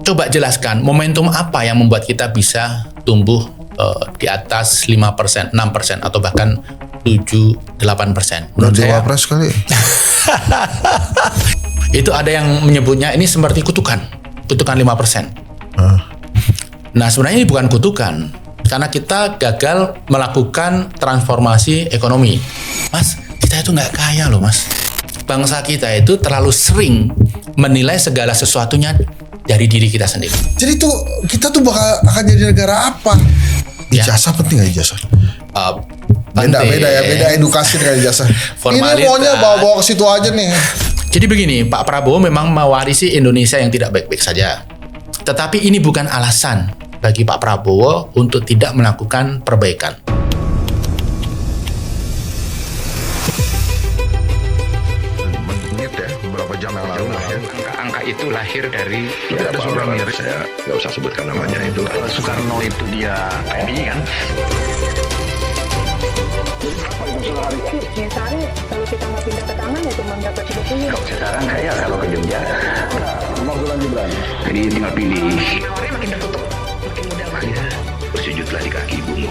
Coba jelaskan momentum apa yang membuat kita bisa tumbuh di atas 5%, 6% atau bahkan 7-8%. Menurut saya Wapres kali. Itu ada yang menyebutnya ini seperti kutukan 5%. Nah, sebenarnya ini bukan kutukan karena kita gagal melakukan transformasi ekonomi. Mas, kita itu nggak kaya loh, Mas. Bangsa kita itu terlalu sering menilai segala sesuatunya dari diri kita sendiri. Jadi tuh kita tuh akan jadi negara apa? Ijazah penting nggak ijazah? Beda edukasi dengan ijazah. Ini maunya bawa ke situ aja nih. Jadi begini, Pak Prabowo memang mewarisi Indonesia yang tidak baik-baik saja. Tetapi ini bukan alasan bagi Pak Prabowo untuk tidak melakukan perbaikan. Menit ya, beberapa jam yang lalu. Angka itu lahir dari ada seorang mirip. Saya nggak usah sebutkan namanya itu. Soekarno itu dia PMI kan. Misalnya kalau kita mau pindah ke taman ya cuma dapat 30. Kalau sekarang kayak kalau ke Jogja. Jadi tinggal pilih. Makin tertutup, makin mudah mas. Ya, bersujudlah di kaki ibumu.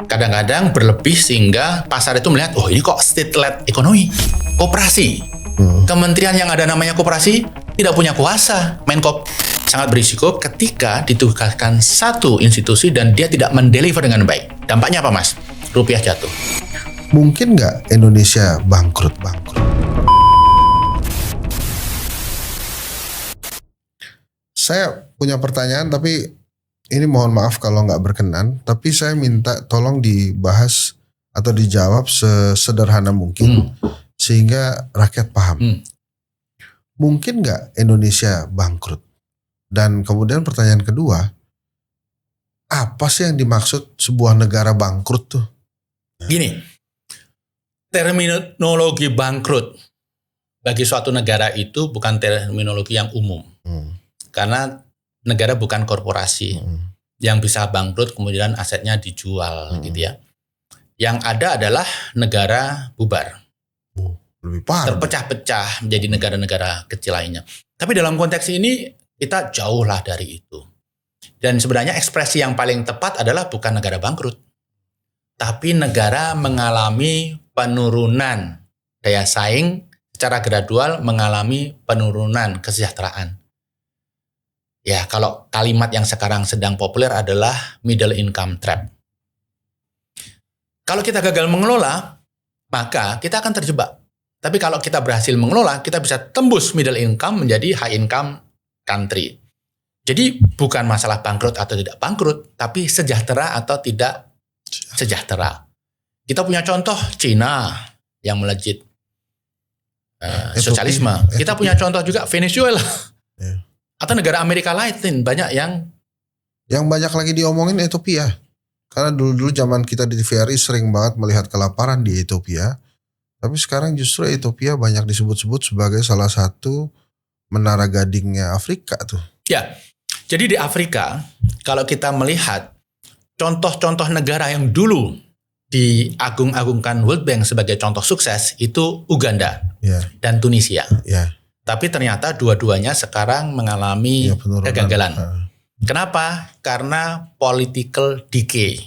Kadang-kadang berlebih sehingga pasar itu melihat, oh ini kok state-led ekonomi, koperasi. Kementerian yang ada namanya koperasi tidak punya kuasa, Menkop. Sangat berisiko ketika ditugaskan satu institusi dan dia tidak mendeliver dengan baik. Dampaknya apa, Mas? Rupiah jatuh. Mungkin nggak Indonesia bangkrut? Saya punya pertanyaan, tapi ini mohon maaf kalau nggak berkenan. Tapi saya minta tolong dibahas atau dijawab sesederhana mungkin sehingga rakyat paham. Mungkin nggak Indonesia bangkrut? Dan kemudian pertanyaan kedua, apa sih yang dimaksud sebuah negara bangkrut tuh? Gini, terminologi bangkrut bagi suatu negara itu bukan terminologi yang umum. Karena negara bukan korporasi yang bisa bangkrut kemudian asetnya dijual gitu ya. Yang ada adalah negara bubar. Lebih parah. Terpecah-pecah menjadi negara-negara kecil lainnya. Tapi dalam konteks ini kita jauhlah dari itu. Dan sebenarnya ekspresi yang paling tepat adalah bukan negara bangkrut, tapi negara mengalami penurunan daya saing secara gradual, mengalami penurunan kesejahteraan. Ya, kalau kalimat yang sekarang sedang populer adalah middle income trap. Kalau kita gagal mengelola, maka kita akan terjebak. Tapi kalau kita berhasil mengelola, kita bisa tembus middle income menjadi high income country. Jadi bukan masalah bangkrut atau tidak bangkrut, tapi sejahtera atau tidak sejahtera. Kita punya contoh Cina yang melejit sosialisme. Kita punya contoh juga Venezuela. Atau negara Amerika Latin banyak yang banyak lagi diomongin Ethiopia. Karena dulu-dulu zaman kita di TVRI sering banget melihat kelaparan di Ethiopia. Tapi sekarang justru Ethiopia banyak disebut-sebut sebagai salah satu menara gadingnya Afrika tuh. Ya, jadi di Afrika kalau kita melihat contoh-contoh negara yang dulu diagung-agungkan World Bank sebagai contoh sukses itu Uganda dan Tunisia. Tapi ternyata dua-duanya sekarang mengalami kegagalan. Kenapa? Karena political decay.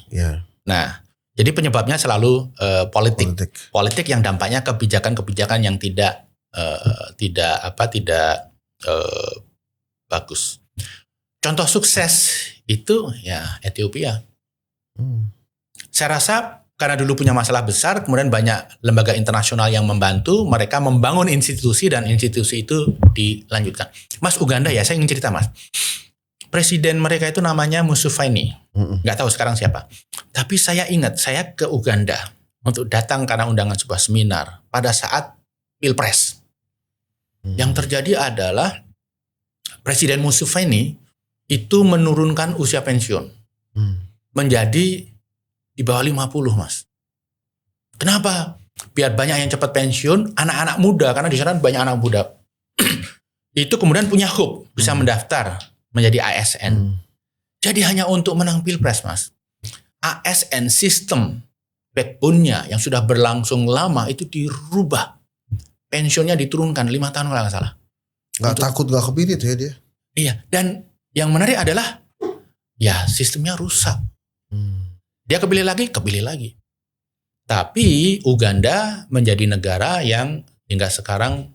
Nah, jadi penyebabnya selalu politik yang dampaknya kebijakan-kebijakan yang tidak bagus. Contoh sukses itu ya Ethiopia. Saya rasa karena dulu punya masalah besar, kemudian banyak lembaga internasional yang membantu, mereka membangun institusi dan institusi itu dilanjutkan. Mas, Uganda ya, saya ingin cerita Mas. Presiden mereka itu namanya Museveni. Nggak tahu sekarang siapa. Tapi saya ingat, saya ke Uganda untuk datang karena undangan sebuah seminar pada saat Pilpres. Yang terjadi adalah Presiden Museveni itu menurunkan usia pensiun menjadi di bawah 50, Mas. Kenapa? Biar banyak yang cepat pensiun, anak-anak muda, karena di sana banyak anak muda. Itu kemudian punya hope, bisa mendaftar menjadi ASN. Jadi hanya untuk menang Pilpres, Mas. ASN sistem backbone-nya yang sudah berlangsung lama itu dirubah. pensiunnya diturunkan 5 tahun kalau nggak salah. Nggak takut nggak kepilih tuh ya dia. Iya, dan yang menarik adalah ya sistemnya rusak. Dia kepilih lagi. Tapi Uganda menjadi negara yang hingga sekarang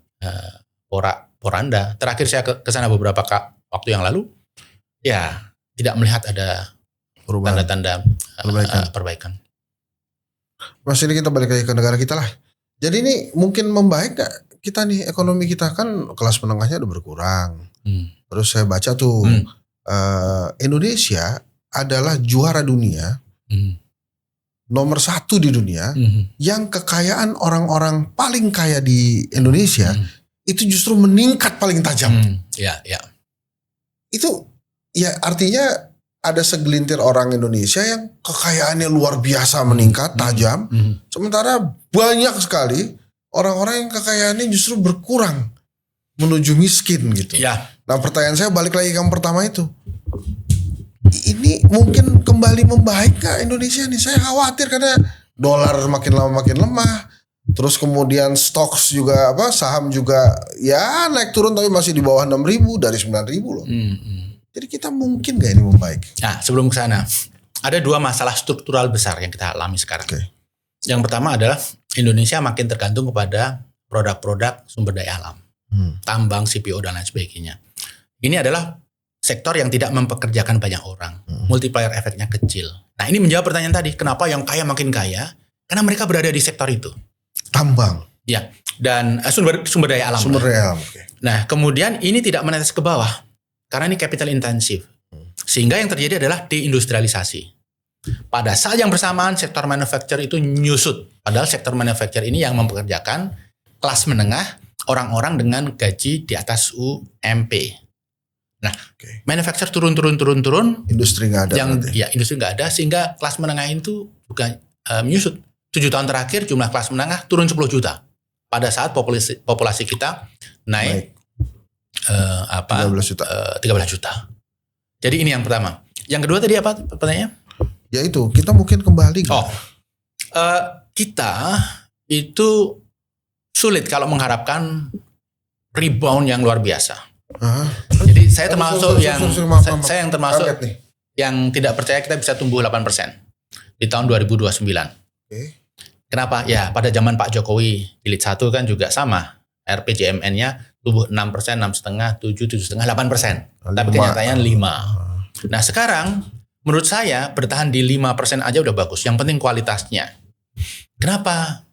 poranda. Terakhir saya ke sana beberapa waktu yang lalu, ya tidak melihat ada tanda-tanda perbaikan. Mas, ini kita balik lagi ke negara kita lah. Jadi ini mungkin membaik gak kita nih, ekonomi kita kan kelas menengahnya udah berkurang. Terus saya baca tuh Indonesia adalah juara dunia, nomor 1 di dunia, yang kekayaan orang-orang paling kaya di Indonesia itu justru meningkat paling tajam. Ya. Itu ya artinya ada segelintir orang Indonesia yang kekayaannya luar biasa meningkat tajam, sementara banyak sekali orang-orang yang kekayaannya justru berkurang menuju miskin gitu. Ya. Nah, pertanyaan saya balik lagi ke yang pertama itu. Ini mungkin kembali membaik gak Indonesia nih? Saya khawatir karena dolar makin lama makin lemah. Terus kemudian stocks juga saham juga ya naik turun tapi masih di bawah 6.000 dari 9.000 loh. Jadi kita mungkin gak ini membaik? Nah, sebelum ke sana, ada 2 masalah struktural besar yang kita alami sekarang. Yang pertama adalah Indonesia makin tergantung kepada produk-produk sumber daya alam, tambang, CPO dan lain sebagainya. Ini adalah sektor yang tidak mempekerjakan banyak orang, multiplier efeknya kecil. Nah, ini menjawab pertanyaan tadi, kenapa yang kaya makin kaya? Karena mereka berada di sektor itu. Tambang. Ya, dan sumber daya alam. Sumber daya alam. Nah, kemudian ini tidak menetes ke bawah karena ini capital intensif. Sehingga yang terjadi adalah deindustrialisasi. Pada saat yang bersamaan sektor manufacture itu nyusut. Padahal sektor manufacture ini yang mempekerjakan kelas menengah, orang-orang dengan gaji di atas UMP. Nah, manufacture turun. Industri nggak ada. Industri nggak ada sehingga kelas menengah itu bukan menyusut. 7 tahun terakhir jumlah kelas menengah turun 10 juta. Pada saat populasi kita naik 13 juta. Jadi ini yang pertama. Yang kedua tadi apa pertanyaannya? Ya itu, kita mungkin kembali. Kita itu sulit kalau mengharapkan rebound yang luar biasa. Jadi saya termasuk saya yang termasuk yang tidak percaya kita bisa tumbuh 8% di tahun 2029. Kenapa? Ya pada zaman Pak Jokowi jilid 1 kan juga sama. RPJMN-nya tumbuh 6%, 6,5%, 7,5%, 8%. Tapi kenyataannya 5%. Nah sekarang menurut saya bertahan di 5% aja udah bagus. Yang penting kualitasnya. Kenapa?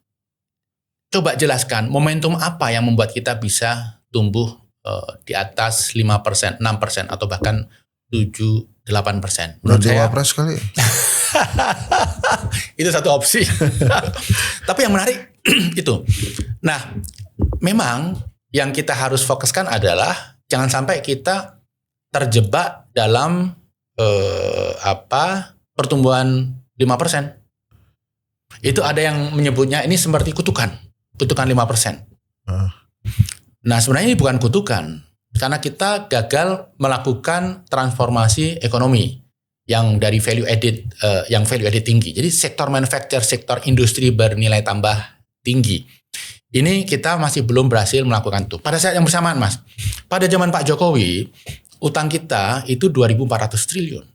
Coba jelaskan momentum apa yang membuat kita bisa tumbuh di atas 5%, 6% atau bahkan 7-8%. Menurut saya kali. itu satu opsi. Tapi yang menarik itu. Nah, memang yang kita harus fokuskan adalah jangan sampai kita terjebak dalam pertumbuhan 5%. Itu ada yang menyebutnya ini seperti kutukan 5%. Nah, sebenarnya ini bukan kutukan karena kita gagal melakukan transformasi ekonomi yang dari value added tinggi. Jadi sektor manufacture, sektor industri bernilai tambah tinggi. Ini kita masih belum berhasil melakukan itu. Pada saat yang bersamaan, Mas, pada zaman Pak Jokowi, utang kita itu 2.400 triliun.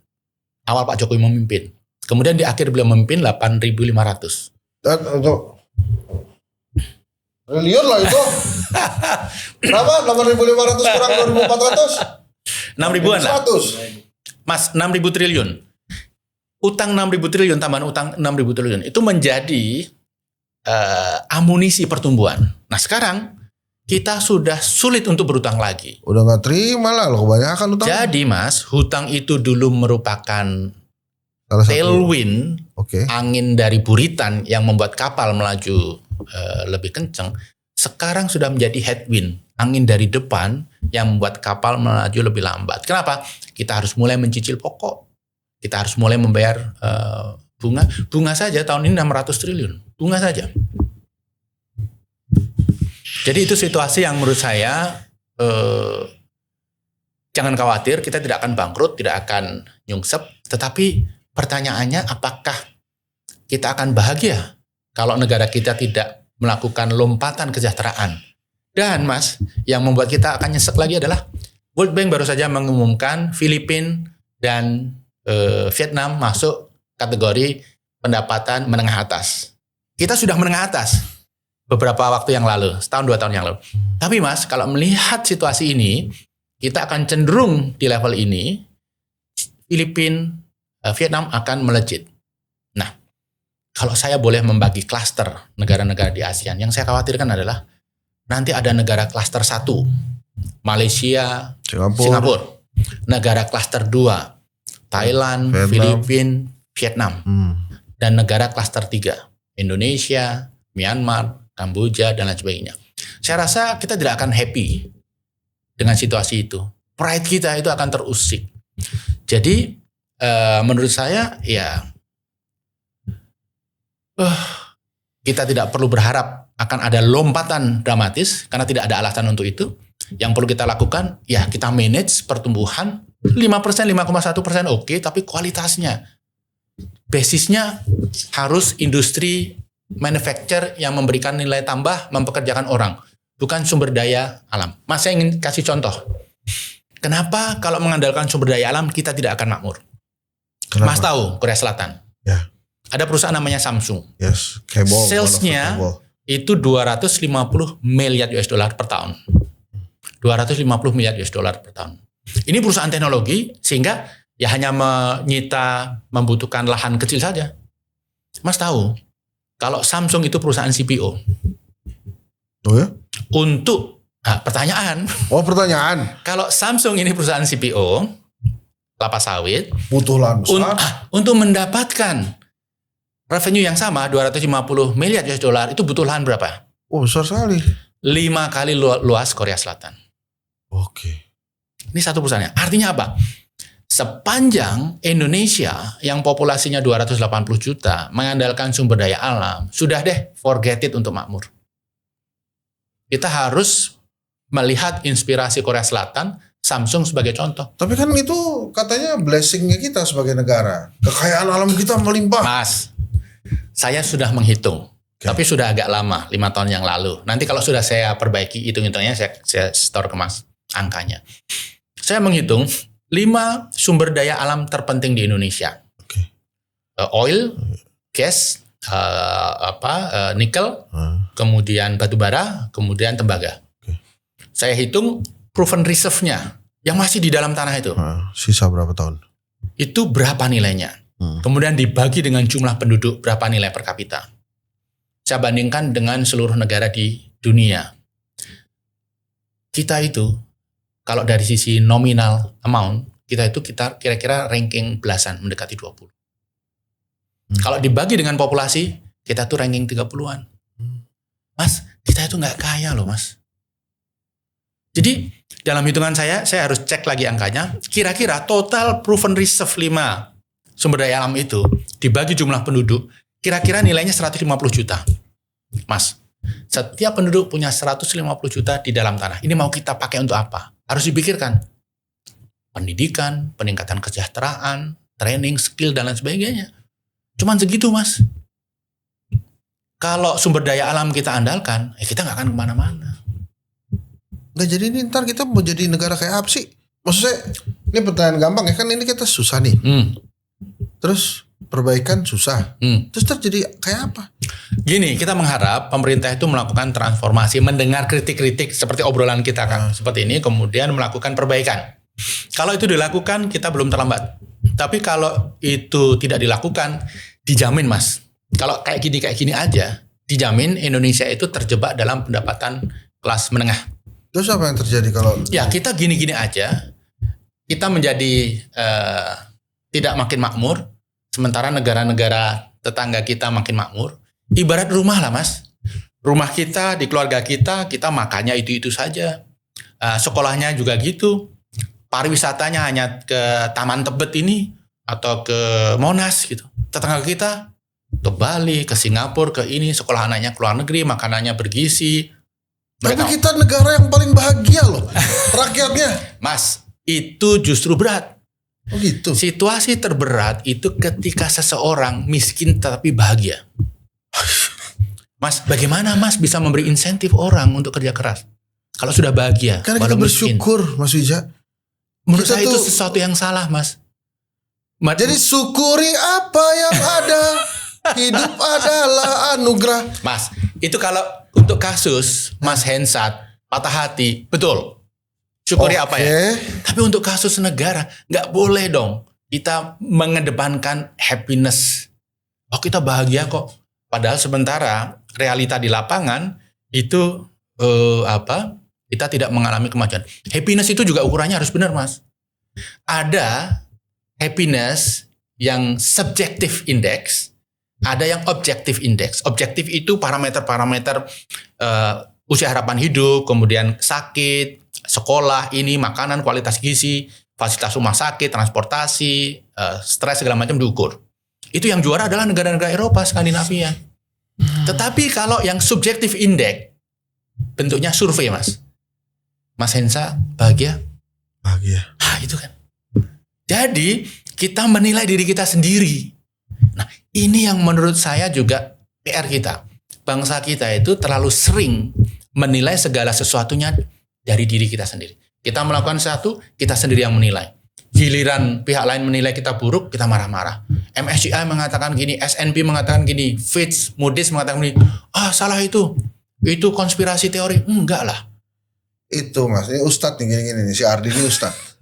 Awal Pak Jokowi memimpin. Kemudian di akhir beliau memimpin 8.500. Triliun lah itu. Berapa? 8.500 kurang 2.400? 6.000-an lah. Mas, 6.000 triliun. Utang 6.000 triliun, tambahan utang 6.000 triliun. Itu menjadi amunisi pertumbuhan. Nah sekarang kita sudah sulit untuk berutang lagi. Udah gak terima lah loh, kebanyakan utang. Jadi Mas, hutang itu dulu merupakan tailwind, angin dari buritan yang membuat kapal melaju lebih kencang. Sekarang sudah menjadi headwind, angin dari depan yang membuat kapal melaju lebih lambat. Kenapa? Kita harus mulai mencicil pokok. Kita harus mulai membayar bunga. Bunga saja tahun ini 600 triliun. Bunga saja. Jadi itu situasi yang menurut saya jangan khawatir, kita tidak akan bangkrut, tidak akan nyungsep. Tetapi pertanyaannya apakah kita akan bahagia kalau negara kita tidak melakukan lompatan kesejahteraan Dan Mas, yang membuat kita akan nyesek lagi adalah World Bank baru saja mengumumkan Filipina dan Vietnam masuk kategori pendapatan menengah atas. Kita sudah menengah atas beberapa waktu yang lalu, setahun 2 tahun yang lalu. Tapi Mas, kalau melihat situasi ini, kita akan cenderung di level ini, Filipina, Vietnam akan melejit. Nah, kalau saya boleh membagi klaster negara-negara di ASEAN, yang saya khawatirkan adalah nanti ada negara klaster 1, Malaysia, Singapura. Negara klaster 2, Thailand, Vietnam. Filipina, Vietnam. Dan negara klaster 3, Indonesia, Myanmar, Kamboja, dan lain sebagainya. Saya rasa kita tidak akan happy dengan situasi itu. Pride kita itu akan terusik. Jadi menurut saya ya kita tidak perlu berharap akan ada lompatan dramatis karena tidak ada alasan untuk itu. Yang perlu kita lakukan ya kita manage pertumbuhan 5%, 5,1% oke, tapi kualitasnya, basisnya harus industri manufacture yang memberikan nilai tambah, mempekerjakan orang, bukan sumber daya alam. Mas, saya ingin kasih contoh. Kenapa kalau mengandalkan sumber daya alam kita tidak akan makmur? Kenapa? Mas tahu Korea Selatan? Ya. Ada perusahaan namanya Samsung. Yes, cable. Salesnya itu 250 miliar US dollar per tahun. 250 miliar US dollar per tahun. Ini perusahaan teknologi sehingga ya hanya membutuhkan lahan kecil saja. Mas tahu kalau Samsung itu perusahaan CPO. Oh ya? Pertanyaan. Oh, pertanyaan. Kalau Samsung ini perusahaan CPO, kelapa sawit, Butuh lahan besar. untuk mendapatkan revenue yang sama 250 miliar US dollar itu butuh lahan berapa? Oh, besar sekali. 5 kali luas Korea Selatan. Oke. Ini satu perusahaannya. Artinya apa? Sepanjang Indonesia yang populasinya 280 juta mengandalkan sumber daya alam, sudah deh forget it untuk makmur. Kita harus melihat inspirasi Korea Selatan, Samsung sebagai contoh. Tapi kan itu katanya blessingnya kita sebagai negara. Kekayaan alam kita melimpah. Mas, saya sudah menghitung. Oke. Tapi sudah agak lama, 5 tahun yang lalu. Nanti kalau sudah saya perbaiki hitung-hitungannya, saya store ke Mas angkanya. Saya menghitung 5 sumber daya alam terpenting di Indonesia. Oke. Oil, gas, nikel, kemudian batu bara, kemudian tembaga. Oke. Saya hitung proven reserve-nya yang masih di dalam tanah itu. Sisa berapa tahun? Itu berapa nilainya? Kemudian dibagi dengan jumlah penduduk, berapa nilai per kapita. Saya bandingkan dengan seluruh negara di dunia. Kita itu, kalau dari sisi nominal amount, kita kira-kira ranking belasan, mendekati 20. Kalau dibagi dengan populasi, kita tuh ranking 30-an. Mas, kita itu nggak kaya loh Mas. Jadi, dalam hitungan saya harus cek lagi angkanya, kira-kira total proven reserve 5 sumber daya alam itu, dibagi jumlah penduduk, kira-kira nilainya 150 juta. Mas, setiap penduduk punya 150 juta di dalam tanah. Ini mau kita pakai untuk apa? Harus dipikirkan. Pendidikan, peningkatan kesejahteraan, training, skill, dan lain sebagainya. Cuman segitu Mas. Kalau sumber daya alam kita andalkan, kita nggak akan kemana-mana. Nggak, jadi ini ntar kita mau jadi negara kayak apa sih? Maksudnya ini pertanyaan gampang ya kan, ini kita susah nih. Terus perbaikan susah. Terus terjadi kayak apa? Gini, kita mengharap pemerintah itu melakukan transformasi, mendengar kritik-kritik seperti obrolan kita kan, seperti ini, kemudian melakukan perbaikan. Kalau itu dilakukan, kita belum terlambat. Tapi kalau itu tidak dilakukan, dijamin Mas. Kalau kayak gini aja, dijamin Indonesia itu terjebak dalam pendapatan kelas menengah. Terus apa yang terjadi kalau? Ya kita gini-gini aja, kita menjadi tidak makin makmur, sementara negara-negara tetangga kita makin makmur. Ibarat rumah lah Mas. Rumah kita, di keluarga kita makannya itu-itu saja. Sekolahnya juga gitu. Pariwisatanya hanya ke Taman Tebet ini atau ke Monas gitu. Tetangga kita ke Bali, ke Singapura, ke ini, sekolah anaknya ke luar negeri, makanannya bergizi. Tapi kita negara yang paling bahagia loh, rakyatnya. Mas, itu justru berat. Oh gitu. Situasi terberat itu ketika seseorang miskin tetapi bahagia. Mas, bagaimana Mas bisa memberi insentif orang untuk kerja keras? Kalau sudah bahagia, Karena kita walau miskin. bersyukur, Mas Wija. Menurut kita saya itu tuh- sesuatu yang salah, Mas. Jadi syukuri apa yang ada. Hidup adalah anugerah. Mas, itu kalau untuk kasus Mas Hensat patah hati, betul. Syukuri apa ya? Tapi untuk kasus negara, nggak boleh dong kita mengedepankan happiness. Oh, kita bahagia kok. Padahal sementara realita di lapangan itu kita tidak mengalami kemajuan. Happiness itu juga ukurannya harus benar, Mas. Ada happiness yang subjective index, ada yang objective index. Objektif itu parameter-parameter usia harapan hidup, kemudian sakit, sekolah, ini makanan, kualitas gizi, fasilitas rumah sakit, transportasi, stres segala macam diukur. Itu yang juara adalah negara-negara Eropa, Skandinavia. Tetapi kalau yang subjektif index bentuknya survei, Mas. Mas Hensa bahagia? Bahagia. Itu kan. Jadi kita menilai diri kita sendiri. Nah, ini yang menurut saya juga PR kita. Bangsa kita itu terlalu sering menilai segala sesuatunya dari diri kita sendiri. Kita melakukan sesuatu, kita sendiri yang menilai. Giliran pihak lain menilai kita buruk, kita marah-marah. MSCI mengatakan gini, S&P mengatakan gini, Fitch, Moody's mengatakan gini. Salah itu. Itu konspirasi teori. Enggak lah. Itu Mas, ini Ustadz nih gini-gini nih, si Ardi ini Ustadz.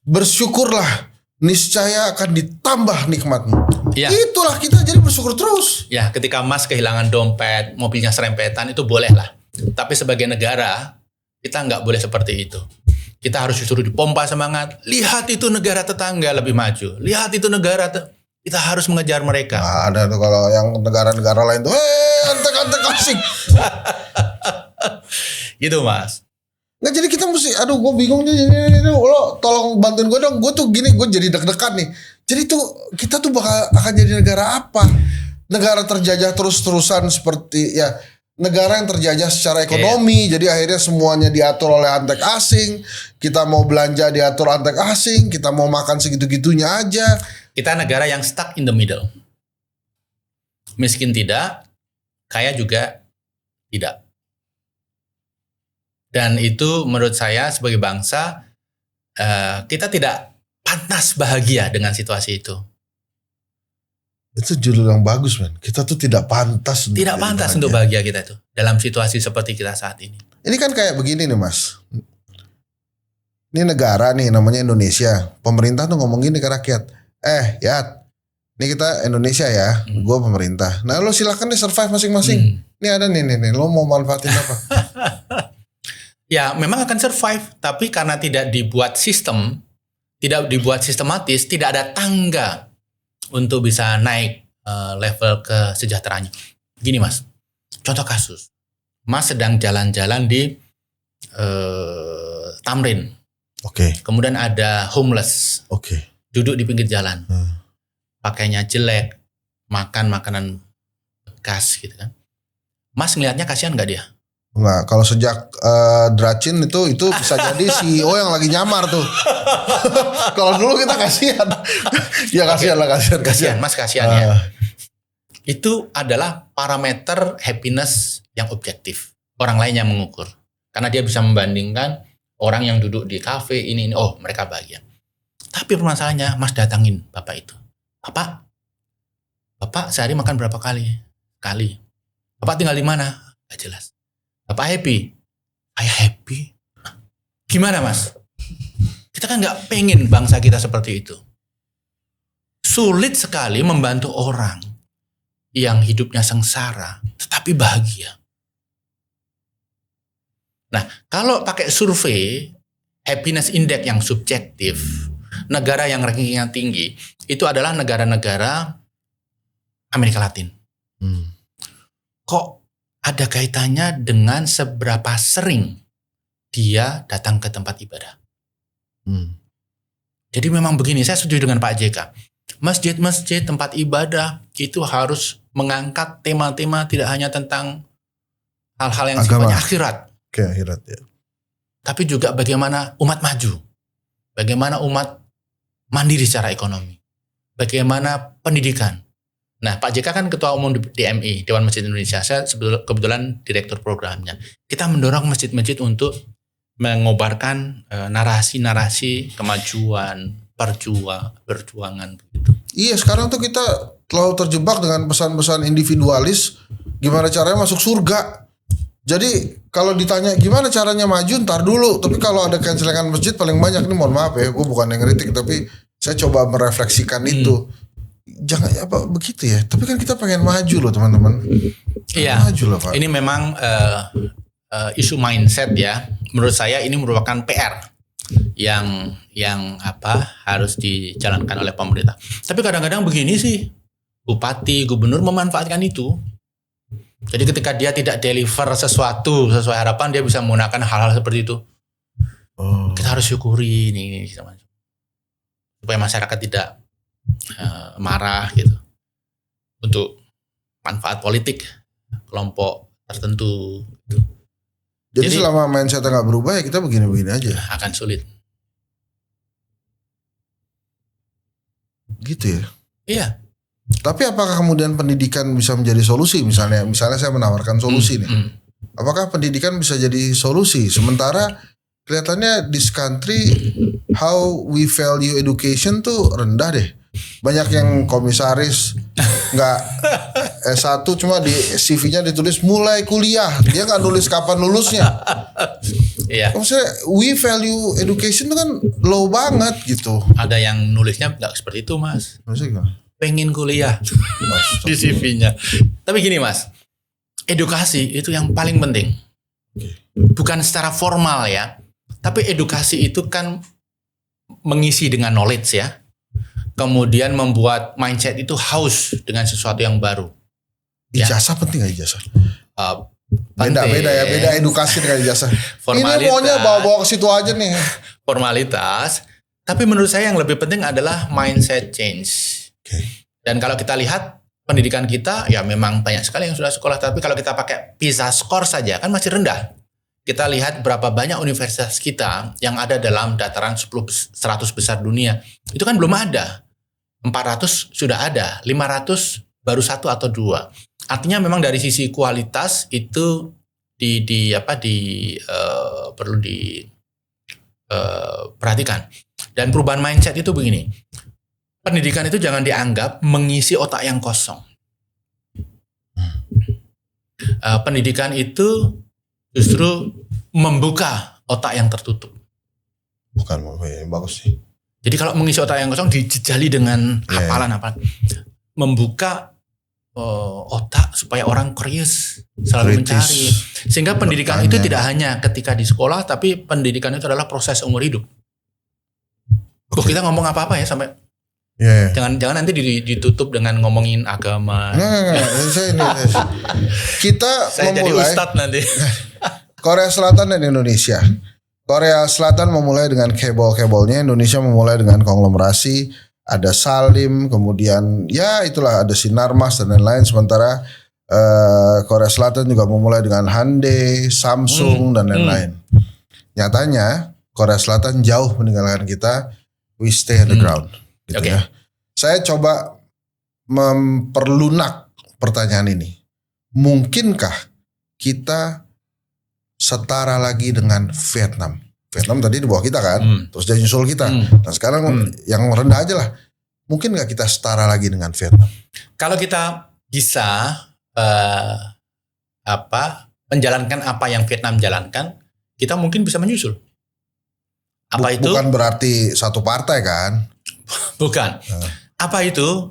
Bersyukurlah, niscaya akan ditambah nikmatmu. Ya. Itulah kita jadi bersyukur terus. Ya, ketika Mas kehilangan dompet, mobilnya serempetan, itu boleh lah. Tapi sebagai negara, kita nggak boleh seperti itu. Kita harus disuruh dipompa semangat. Lihat itu negara tetangga lebih maju. Lihat itu negara, kita harus mengejar mereka. Nah, ada tuh kalau yang negara-negara lain tuh, antek-antek asik. Gitu, Mas. Nggak, jadi kita mesti, aduh gue bingung nih, lo tolong bantuin gue dong. Gue tuh gini, gue jadi deg-degan nih. Jadi tuh kita tuh akan jadi negara apa? Negara terjajah terus-terusan seperti ya negara yang terjajah secara ekonomi. Jadi akhirnya semuanya diatur oleh antek asing. Kita mau belanja diatur antek asing. Kita mau makan segitu-gitunya aja. Kita negara yang stuck in the middle. Miskin tidak, kaya juga tidak. Dan itu menurut saya sebagai bangsa, kita tidak pantas bahagia dengan situasi itu. Itu judul yang bagus, men. Kita tuh tidak pantas. Tidak pantas untuk bahagia kita itu dalam situasi seperti kita saat ini. Ini kan kayak begini nih, Mas. Ini negara nih namanya Indonesia. Pemerintah tuh ngomong gini ke rakyat. Yat, ini kita Indonesia ya. Gue pemerintah. Nah lo silakan nih survive masing-masing. Ini ada nih. Lo mau manfaatin apa? Ya memang akan survive. Tapi karena tidak dibuat sistem, tidak dibuat sistematis, tidak ada tangga untuk bisa naik level kesejahteraannya. Gini, Mas. Contoh kasus. Mas sedang jalan-jalan di Tamrin. Oke. Kemudian ada homeless. Oke. Duduk di pinggir jalan. Pakainya jelek. Makan makanan bekas gitu kan. Mas ngelihatnya kasihan gak dia? Enggak, kalau sejak Dracin itu bisa jadi CEO yang lagi nyamar tuh. Kalau dulu kita kasihan. Ya kasihan lah, kasihan. Mas kasihan ya. Itu adalah parameter happiness yang objektif. Orang lain yang mengukur. Karena dia bisa membandingkan orang yang duduk di kafe ini. Oh, mereka bahagia. Tapi permasalahannya, Mas datangin bapak itu. Bapak sehari makan berapa kali? Kali. Bapak tinggal di mana? Gak jelas. Bapak happy? Saya happy. Gimana, Mas? Kita kan gak pengen bangsa kita seperti itu. Sulit sekali membantu orang yang hidupnya sengsara, tetapi bahagia. Nah, kalau pakai survei, happiness index yang subjektif, negara yang rankingnya tinggi, itu adalah negara-negara Amerika Latin. Kok ada kaitannya dengan seberapa sering dia datang ke tempat ibadah? Jadi memang begini, saya setuju dengan Pak JK. Masjid-masjid tempat ibadah itu harus mengangkat tema-tema tidak hanya tentang hal-hal yang sifatnya akhirat. Oke, akhirat ya. Tapi juga bagaimana umat maju. Bagaimana umat mandiri secara ekonomi. Bagaimana pendidikan. Nah, Pak JK kan ketua umum DMI, Dewan Masjid Indonesia. Saya kebetulan direktur programnya. Kita mendorong masjid-masjid untuk mengobarkan narasi-narasi kemajuan, perjuangan begitu. Iya, sekarang tuh kita terlalu terjebak dengan pesan-pesan individualis. Gimana caranya masuk surga? Jadi kalau ditanya gimana caranya maju, ntar dulu. Tapi kalau ada cancelan masjid paling banyak, ini mohon maaf ya, gue bukan yang kritik, tapi saya coba merefleksikan itu. Jangan apa begitu ya. Tapi kan kita pengen maju loh teman-teman. Iya. Maju loh Pak. Ini memang isu mindset ya. Menurut saya ini merupakan PR yang harus dijalankan oleh pemerintah. Tapi kadang-kadang begini sih, bupati, gubernur memanfaatkan itu. Jadi ketika dia tidak deliver sesuatu sesuai harapan, dia bisa menggunakan hal-hal seperti itu. Kita harus syukuri ini supaya masyarakat tidak marah gitu untuk manfaat politik kelompok tertentu gitu. Jadi selama mindsetnya nggak berubah ya kita begini-begini aja. Akan sulit. Gitu ya. Iya. Tapi apakah kemudian pendidikan bisa menjadi solusi? Misalnya saya menawarkan solusi nih. Apakah pendidikan bisa jadi solusi? Sementara kelihatannya this country how we value education tuh rendah deh. Banyak yang komisaris nggak S1 cuma di CV-nya ditulis mulai kuliah. Dia nggak nulis kapan lulusnya. Iya. Maksudnya we value education itu kan low banget gitu. Ada yang nulisnya nggak seperti itu Mas. Maksudnya gimana? Pengen kuliah di CV-nya. Tapi gini Mas, edukasi itu yang paling penting. Bukan secara formal ya, tapi edukasi itu kan mengisi dengan knowledge ya. Kemudian membuat mindset itu haus dengan sesuatu yang baru. Ijazah penting gak ijazah? Penting. Beda edukasi dengan ijazah. Formalitas. Ini maunya bawa ke situ aja nih. Formalitas. Tapi menurut saya yang lebih penting adalah mindset change. Dan kalau kita lihat pendidikan kita ya memang banyak sekali yang sudah sekolah, tapi kalau kita pakai PISA score saja kan masih rendah. Kita lihat berapa banyak universitas kita yang ada dalam dataran 100 besar dunia. Itu kan belum ada. 400 sudah ada, 500 baru 1 atau 2. Artinya memang dari sisi kualitas itu perlu diperhatikan. Dan perubahan mindset itu begini. Pendidikan itu jangan dianggap mengisi otak yang kosong. Pendidikan itu justru membuka otak yang tertutup. Bukan, bagus sih. Jadi kalau mengisi otak yang kosong dijejali dengan hafalan-hafalan. Membuka otak supaya orang curious, selalu mencari. Sehingga pendidikan itu tidak hanya ketika di sekolah, tapi pendidikan itu adalah proses umur hidup. Kita ngomong apa-apa ya sampai Jangan nanti ditutup dengan ngomongin agama. Kita saya memulai jadi ustadz nanti. Korea Selatan dan Indonesia. Korea Selatan memulai dengan kebol-kebolnya, Indonesia memulai dengan konglomerasi, ada Salim, kemudian ya itulah ada Sinarmas dan lain-lain. Sementara Korea Selatan juga memulai dengan Hyundai, Samsung dan lain-lain. Nyatanya Korea Selatan jauh meninggalkan kita. We stay on the ground. Gitu ya. Saya coba memperlunak pertanyaan ini. Mungkinkah kita setara lagi dengan Vietnam? Vietnam tadi di bawah kita kan, terus dia nyusul kita. Nah sekarang yang rendah aja lah. Mungkin nggak kita setara lagi dengan Vietnam? Kalau kita bisa menjalankan apa yang Vietnam jalankan, kita mungkin bisa menyusul. Apa itu? Bukan berarti satu partai kan? Bukan. Apa itu?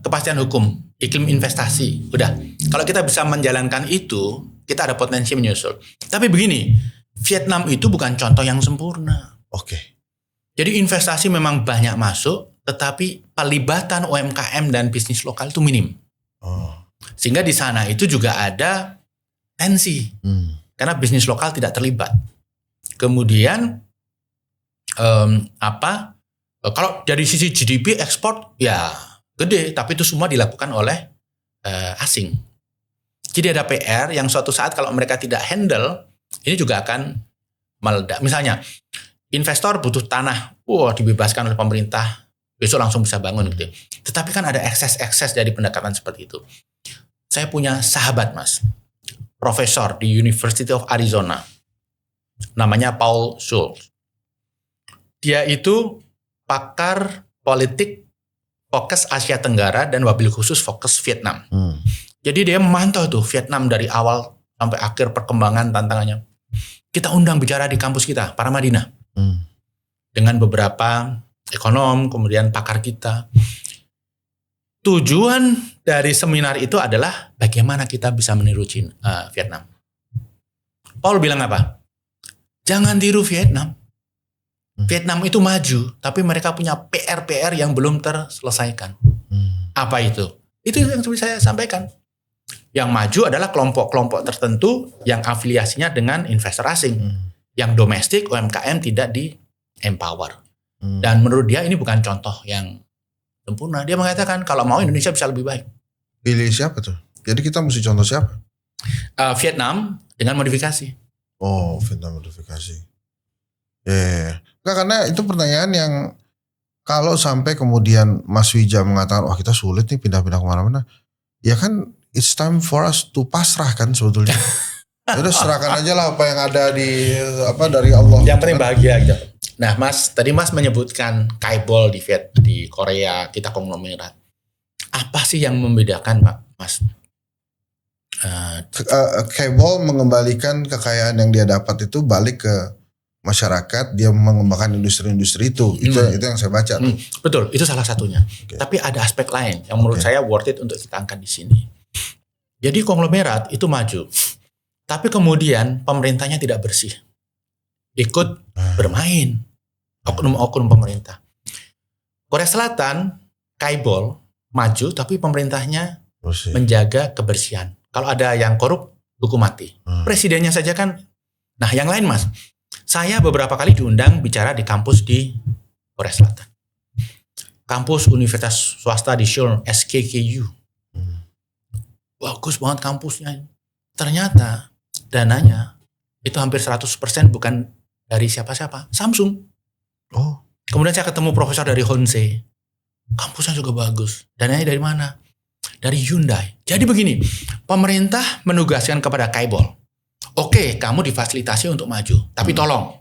Kepastian hukum, iklim investasi. Udah. Kalau kita bisa menjalankan itu, kita ada potensi menyusul. Tapi begini, Vietnam itu bukan contoh yang sempurna. Oke. Jadi investasi memang banyak masuk, tetapi pelibatan UMKM dan bisnis lokal itu minim. Sehingga di sana itu juga ada tensi. Karena bisnis lokal tidak terlibat. Kemudian kalau dari sisi GDP ekspor ya gede, tapi itu semua dilakukan oleh asing. Jadi ada PR yang suatu saat kalau mereka tidak handle, ini juga akan meledak. Misalnya investor butuh tanah, dibebaskan oleh pemerintah besok langsung bisa bangun gitu. Tetapi kan ada ekses-ekses dari pendekatan seperti itu. Saya punya sahabat Mas, profesor di University of Arizona, namanya Paul Schultz. Dia itu pakar politik fokus Asia Tenggara dan wabil khusus fokus Vietnam. Jadi dia memantau tuh Vietnam dari awal sampai akhir perkembangan tantangannya. Kita undang bicara di kampus kita, Paramadina. Dengan beberapa ekonom, kemudian pakar kita. Tujuan dari seminar itu adalah bagaimana kita bisa meniru Vietnam. Paul bilang apa? Jangan tiru Vietnam. Vietnam itu maju, tapi mereka punya PR-PR yang belum terselesaikan. Apa itu? Itu yang saya sampaikan. Yang maju adalah kelompok-kelompok tertentu yang afiliasinya dengan investor asing. Yang domestik, UMKM tidak di-empower. Dan menurut dia ini bukan contoh yang sempurna. Dia mengatakan kalau mau Indonesia bisa lebih baik. Pilih siapa tuh? Jadi kita mesti contoh siapa? Vietnam dengan modifikasi. Oh, Vietnam modifikasi. Enggak, karena itu pertanyaan yang kalau sampai kemudian Mas Wija mengatakan, wah kita sulit nih pindah-pindah kemana-mana. Ya kan it's time for us to pasrah kan sebetulnya. Udah serahkan aja lah apa yang ada dari Allah. Yang penting bahagia gitu. Nah Mas, tadi Mas menyebutkan Kaibol di Korea, kita konglomerat. Apa sih yang membedakan Pak Mas? Kaibol mengembalikan kekayaan yang dia dapat itu balik ke masyarakat, dia mengembangkan industri-industri itu. Itu yang saya baca. Betul, itu salah satunya. Okay. Tapi ada aspek lain yang menurut saya worth it untuk kita angkat di sini. Jadi konglomerat itu maju, tapi kemudian pemerintahnya tidak bersih. Ikut bermain oknum-oknum pemerintah. Korea Selatan, Kaibol maju tapi pemerintahnya bersih, menjaga kebersihan. Kalau ada yang korup, hukum mati. Presidennya saja kan. Nah yang lain Mas, saya beberapa kali diundang bicara di kampus di Korea Selatan. Kampus Universitas Swasta di Seoul, SKKU. Bagus banget kampusnya. Ternyata dananya itu hampir 100% bukan dari siapa-siapa, Samsung. Oh. Kemudian saya ketemu profesor dari Honsei. Kampusnya juga bagus. Dananya dari mana? Dari Hyundai. Jadi begini, pemerintah menugaskan kepada Kaibol. Oke, kamu difasilitasi untuk maju. Tapi tolong,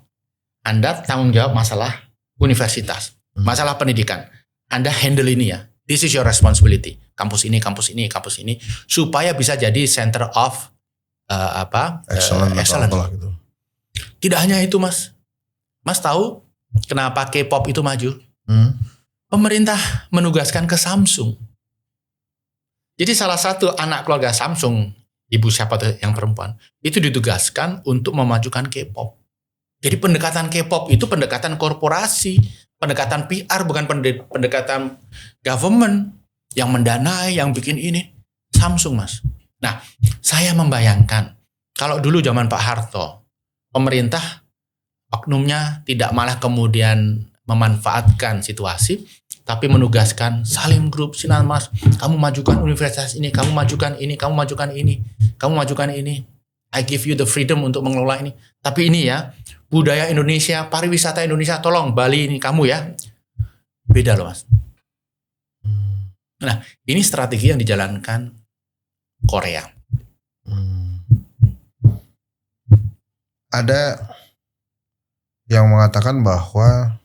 Anda tanggung jawab masalah universitas. Masalah pendidikan. Anda handle ini ya. This is your responsibility. Kampus ini, kampus ini, kampus ini. Supaya bisa jadi center of excellence. Gitu. Tidak hanya itu Mas. Mas tahu kenapa K-pop itu maju? Pemerintah menugaskan ke Samsung. Jadi salah satu anak keluarga Samsung, ibu siapa tuh yang perempuan, itu ditugaskan untuk memajukan K-pop. Jadi pendekatan K-pop itu pendekatan korporasi, pendekatan PR, bukan pendekatan government yang mendanai, yang bikin ini. Samsung Mas. Nah, saya membayangkan kalau dulu zaman Pak Harto, pemerintah oknumnya tidak malah kemudian memanfaatkan situasi, tapi menugaskan Salim Group, Sinar Mas, kamu majukan universitas ini, kamu majukan ini, kamu majukan ini, kamu majukan ini. I give you the freedom untuk mengelola ini. Tapi ini ya, budaya Indonesia, pariwisata Indonesia, tolong Bali ini kamu ya. Beda loh Mas. Nah, ini strategi yang dijalankan Korea. Ada yang mengatakan bahwa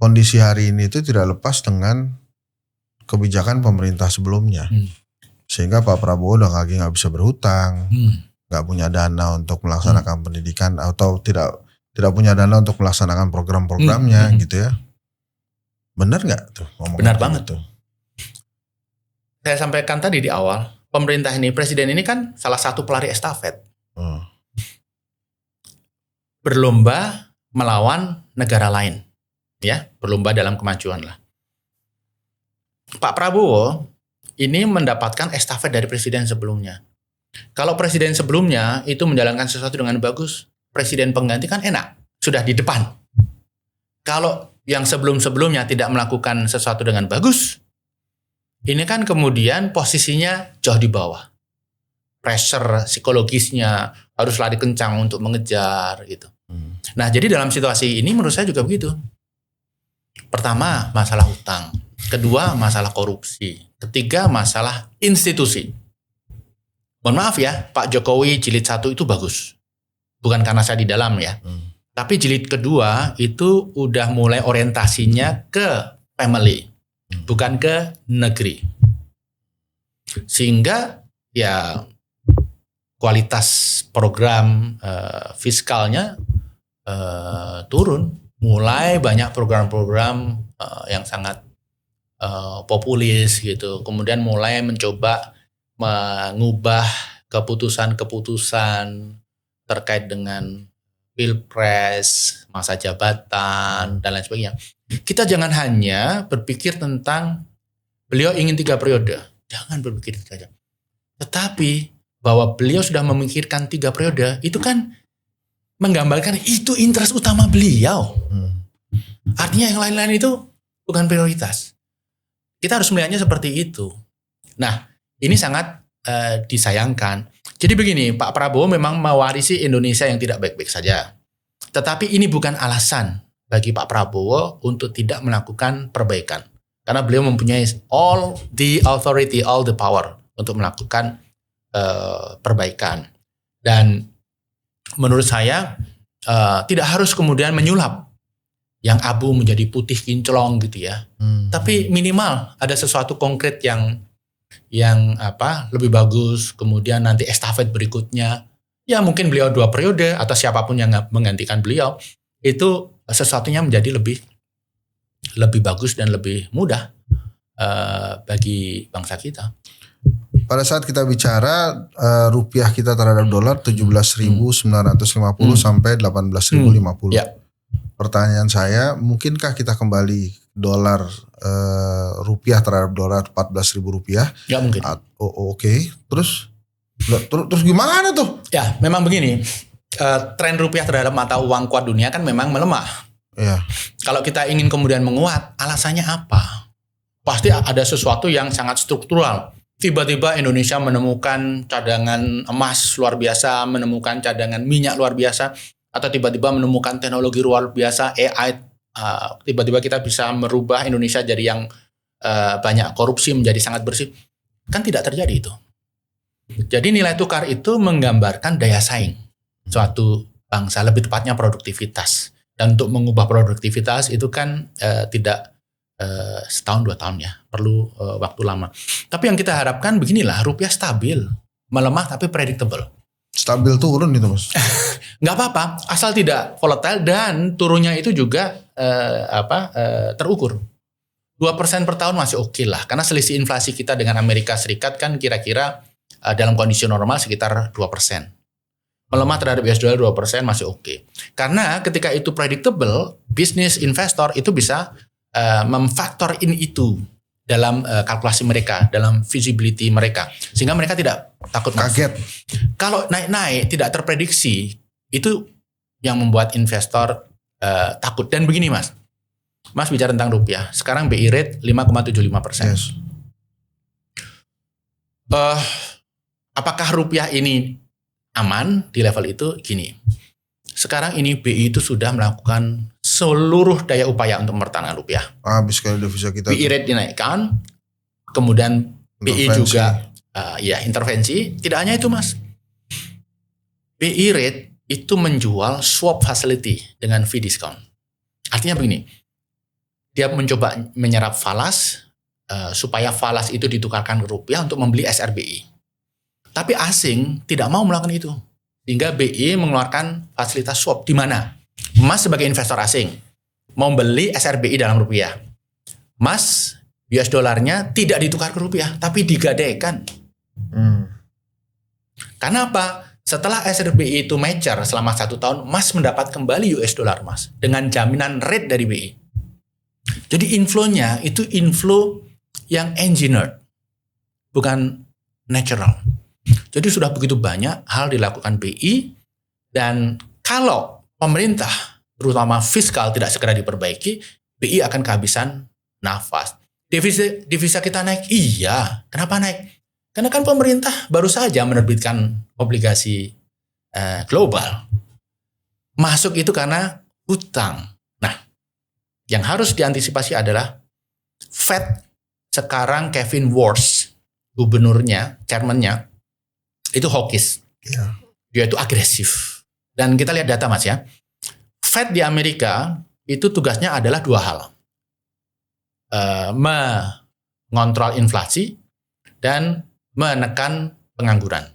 kondisi hari ini itu tidak lepas dengan kebijakan pemerintah sebelumnya. Sehingga Pak Prabowo udah nggak bisa berhutang, nggak punya dana untuk melaksanakan pendidikan, atau tidak punya dana untuk melaksanakan program-programnya gitu ya. Benar nggak tuh? Benar banget tuh. Saya sampaikan tadi di awal, pemerintah ini, presiden ini kan salah satu pelari estafet. Berlomba melawan negara lain. Ya, berlomba dalam kemajuan lah. Pak Prabowo ini mendapatkan estafet dari presiden sebelumnya. Kalau presiden sebelumnya itu menjalankan sesuatu dengan bagus, presiden pengganti kan enak, sudah di depan. Kalau yang sebelum-sebelumnya tidak melakukan sesuatu dengan bagus, ini kan kemudian posisinya jauh di bawah. Pressure psikologisnya harus lari kencang untuk mengejar gitu. Nah, jadi dalam situasi ini menurut saya juga begitu. Pertama, masalah hutang. Kedua, masalah korupsi. Ketiga, masalah institusi. Mohon maaf ya, Pak Jokowi jilid 1 itu bagus. Bukan karena saya di dalam ya. Tapi jilid kedua itu udah mulai orientasinya ke family. Bukan ke negeri. Sehingga ya kualitas program fiskalnya turun. Mulai banyak program-program yang sangat populis gitu. Kemudian mulai mencoba mengubah keputusan-keputusan terkait dengan pilpres, masa jabatan, dan lain sebagainya. Kita jangan hanya berpikir tentang beliau ingin 3 periode. Jangan berpikir itu saja. Tetapi bahwa beliau sudah memikirkan 3 periode, itu kan menggambarkan itu interest utama beliau. Artinya yang lain-lain itu bukan prioritas. Kita harus melihatnya seperti itu. Nah, ini sangat disayangkan. Jadi begini, Pak Prabowo memang mewarisi Indonesia yang tidak baik-baik saja. Tetapi ini bukan alasan bagi Pak Prabowo untuk tidak melakukan perbaikan. Karena beliau mempunyai all the authority, all the power untuk melakukan perbaikan. Dan menurut saya tidak harus kemudian menyulap yang abu menjadi putih kinclong gitu ya. Tapi minimal ada sesuatu konkret yang lebih bagus. Kemudian nanti estafet berikutnya, ya mungkin beliau 2 periode atau siapapun yang menggantikan beliau, itu sesuatunya menjadi lebih bagus dan lebih mudah bagi bangsa kita. Pada saat kita bicara rupiah kita terhadap dolar 17.950 sampai 18.050. Ya. Pertanyaan saya, mungkinkah kita kembali dolar rupiah terhadap dolar 14.000 rupiah? Nggak mungkin. Oke. Terus gimana tuh? Ya, memang begini. Tren rupiah terhadap mata uang kuat dunia kan memang melemah. Ya. Kalau kita ingin kemudian menguat, alasannya apa? Pasti ada sesuatu yang sangat struktural. Tiba-tiba Indonesia menemukan cadangan emas luar biasa, menemukan cadangan minyak luar biasa, atau tiba-tiba menemukan teknologi luar biasa, AI. Tiba-tiba kita bisa merubah Indonesia jadi yang banyak korupsi menjadi sangat bersih. Kan tidak terjadi itu. Jadi nilai tukar itu menggambarkan daya saing suatu bangsa, lebih tepatnya produktivitas. Dan untuk mengubah produktivitas itu kan tidak setahun 2 tahun ya, perlu waktu lama. Tapi yang kita harapkan beginilah, rupiah stabil, melemah tapi predictable. Stabil turun itu Mas? Nggak apa-apa, asal tidak volatile dan turunnya itu juga terukur. 2% per tahun masih oke lah, karena selisih inflasi kita dengan Amerika Serikat kan kira-kira dalam kondisi normal sekitar 2%. Melemah terhadap US dollar 2% masih oke. Karena ketika itu predictable, bisnis investor itu bisa memfaktor in itu dalam kalkulasi mereka, dalam visibility mereka, sehingga mereka tidak takut kaget. Kalau naik-naik tidak terprediksi, itu yang membuat investor takut. Dan begini Mas bicara tentang rupiah, sekarang BI rate 5,75%. Yes. Apakah rupiah ini aman di level itu? Gini, sekarang ini BI itu sudah melakukan seluruh daya upaya untuk mempertahankan rupiah. Habis kali devisa kita. BI rate dinaikkan, kemudian BI juga intervensi. Tidak hanya itu Mas, BI rate itu menjual swap facility dengan fee discount. Artinya begini, dia mencoba menyerap falas supaya falas itu ditukarkan ke rupiah untuk membeli SRBI. Tapi asing tidak mau melakukan itu. Sehingga BI mengeluarkan fasilitas swap, di mana Mas sebagai investor asing mau beli SRBI dalam rupiah. Mas US dolarnya tidak ditukar ke rupiah, tapi digadaikan. Karena apa? Setelah SRBI itu mature selama 1 tahun, Mas mendapat kembali US dollar Mas dengan jaminan rate dari BI. Jadi inflow-nya itu inflow yang engineered, bukan natural. Jadi sudah begitu banyak hal dilakukan BI, dan kalau pemerintah terutama fiskal tidak segera diperbaiki, BI akan kehabisan nafas. Devisa kita naik, iya. Kenapa naik? Karena kan pemerintah baru saja menerbitkan obligasi global. Masuk itu karena hutang. Nah, Yang harus diantisipasi adalah Fed sekarang Kevin Warsh, gubernurnya, chairman-nya, itu hawkish. Iya. Dia itu agresif. Dan kita lihat data Mas ya. Fed di Amerika itu tugasnya adalah 2 hal. Mengontrol inflasi dan menekan pengangguran.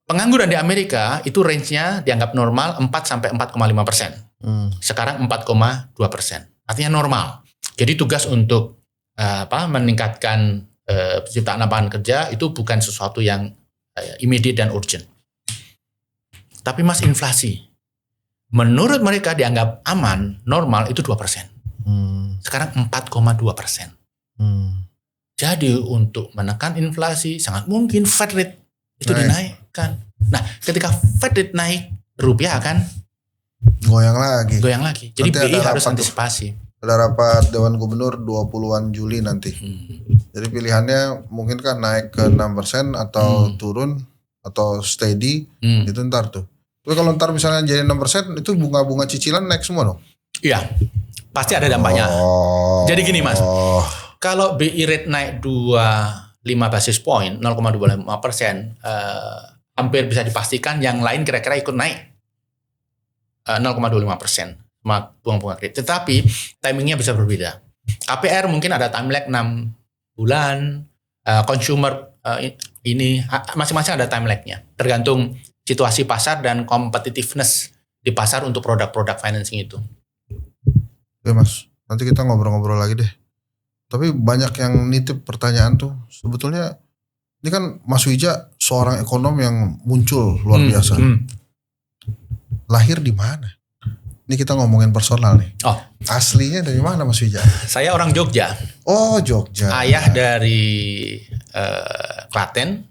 Pengangguran di Amerika itu range-nya dianggap normal 4 sampai 4,5%. Sekarang 4,2%. Artinya normal. Jadi tugas untuk meningkatkan penciptaan lapangan kerja itu bukan sesuatu yang immediate dan urgent. Tapi Mas, inflasi menurut mereka dianggap aman, normal itu 2%. Sekarang 4,2%. Jadi untuk menekan inflasi sangat mungkin Fed rate itu dinaikkan. Nah, ketika Fed rate naik, rupiah akan goyang lagi. Jadi Nanti BI harus antisipasi. Ada rapat Dewan Gubernur 20-an Juli nanti. Jadi pilihannya mungkin kan naik ke 6% atau turun atau steady, itu ntar tuh. Tapi kalau ntar misalnya jadi 6%, itu bunga-bunga cicilan naik semua dong? Iya, pasti ada dampaknya. Jadi gini Mas, kalau BI rate naik 25 basis point, 0,25%, hampir bisa dipastikan yang lain kira-kira ikut naik 0,25%. Bunga-bunga kredit. Tetapi timingnya bisa berbeda. KPR mungkin ada time lag 6 bulan, consumer ini masing-masing ada time lag-nya. Tergantung situasi pasar dan competitiveness di pasar untuk produk-produk financing itu. Oke Mas, nanti kita ngobrol-ngobrol lagi deh. Tapi banyak yang nitip pertanyaan tuh. Sebetulnya ini kan Mas Wija seorang ekonom yang muncul luar biasa. Lahir di mana? Ini kita ngomongin personal nih. Oh, aslinya dari mana Mas Wija? Saya orang Jogja. Oh, Jogja. Ayah dari Klaten.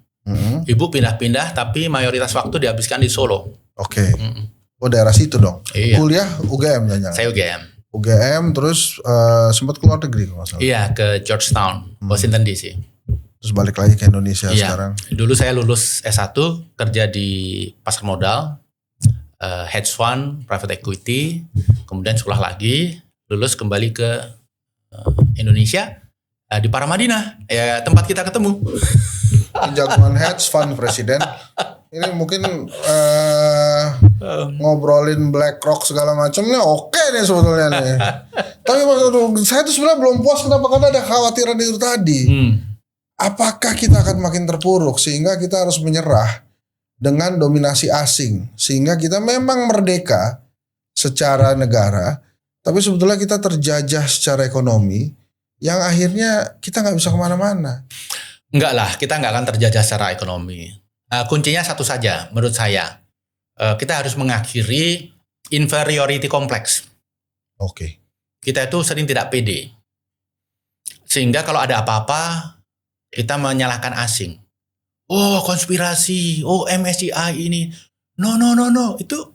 Ibu pindah-pindah tapi mayoritas waktu dihabiskan di Solo. Oke. Oh, daerah situ dong. Iya. Kuliah UGM jangan. Saya UGM. UGM terus sempat keluar negeri kalau nggak salah. Iya, ke Georgetown, Washington DC. Terus balik lagi ke Indonesia sekarang. Dulu saya lulus S1 kerja di pasar modal, hedge fund, private equity, kemudian sekolah lagi, lulus kembali ke Indonesia di Paramadina, ya tempat kita ketemu. Jagoan hedge fund presiden. Ini mungkin ngobrolin BlackRock segala macamnya oke nih sebetulnya nih. Tapi maksud saya tuh sebenarnya belum puas kenapa, karena ada kekhawatiran itu tadi. Apakah kita akan makin terpuruk sehingga kita harus menyerah dengan dominasi asing, sehingga kita memang merdeka secara negara, tapi sebetulnya kita terjajah secara ekonomi, yang akhirnya kita nggak bisa kemana-mana. Enggak lah, kita nggak akan terjajah secara ekonomi. Kuncinya satu saja menurut saya. Kita harus mengakhiri inferiority complex. Oke. Kita itu sering tidak pede. Sehingga kalau ada apa-apa, kita menyalahkan asing. Oh, konspirasi, oh MSCI ini. No. Itu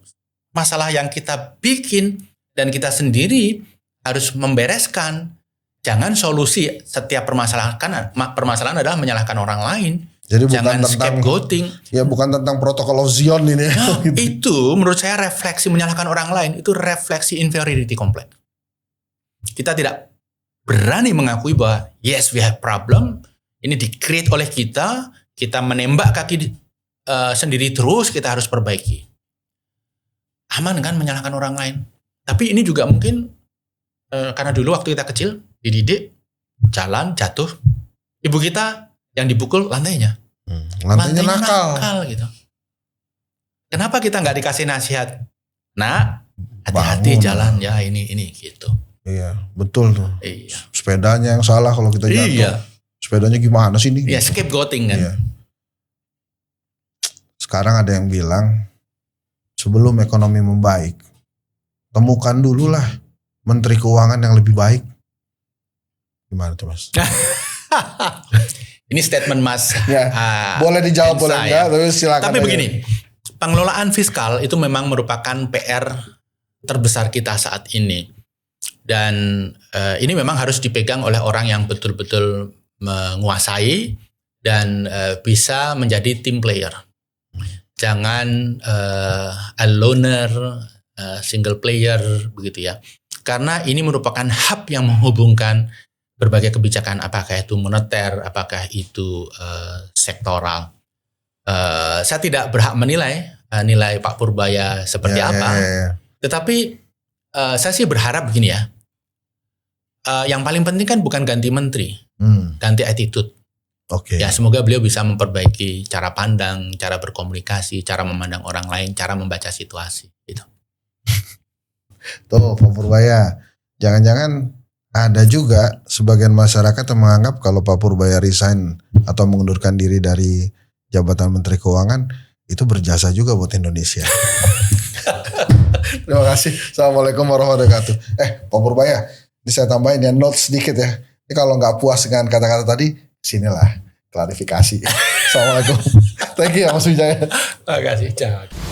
masalah yang kita bikin dan kita sendiri harus membereskan. Jangan solusi setiap permasalahan adalah menyalahkan orang lain. Jadi jangan bukan tentang scapegoating. Ya bukan tentang protokol of Zion ini. Nah, itu menurut saya refleksi menyalahkan orang lain, itu refleksi inferiority complex. Kita tidak berani mengakui bahwa yes we have problem, ini di-create oleh kita menembak kaki sendiri terus, kita harus perbaiki. Aman kan menyalahkan orang lain. Tapi ini juga mungkin karena dulu waktu kita kecil dididik, jalan, jatuh. Ibu kita yang dipukul lantainya. Lantainya nakal gitu. Kenapa kita nggak dikasih nasihat? Nah, hati-hati jalan ya ini gitu. Iya, betul tuh. Iya. Sepedanya yang salah kalau kita jatuh. Iya. Sepedanya gimana sih ini? Iya, scapegoating kan. Iya. Sekarang ada yang bilang sebelum ekonomi membaik, temukan dulu lah menteri keuangan yang lebih baik. Gimana tuh Mas? Ini statement Mas. Ya, boleh dijawab boleh enggak, tapi silakan. Tapi begini, pengelolaan fiskal itu memang merupakan PR terbesar kita saat ini. Dan ini memang harus dipegang oleh orang yang betul-betul menguasai dan bisa menjadi team player. Jangan a loner, single player begitu ya. karena ini merupakan hub yang menghubungkan berbagai kebijakan, apakah itu moneter, apakah itu sektoral. Saya tidak berhak menilai nilai Pak Purbaya seperti apa, tetapi saya sih berharap begini ya. Yang paling penting kan bukan ganti menteri, ganti attitude. Oke. Ya, semoga beliau bisa memperbaiki cara pandang, cara berkomunikasi, cara memandang orang lain, cara membaca situasi. Gitu. Tuh Pak Purbaya, jangan-jangan ada juga sebagian masyarakat yang menganggap kalau Pak Purbaya resign atau mengundurkan diri dari jabatan Menteri Keuangan itu berjasa juga buat Indonesia. Terima kasih. Assalamualaikum warahmatullahi wabarakatuh. Pak Purbaya, ini saya tambahin ya notes sedikit ya. Ini kalau nggak puas dengan kata-kata tadi, sinilah klarifikasi. Assalamualaikum. Thank you ya Mas Wijaya. Terima kasih. Ciao.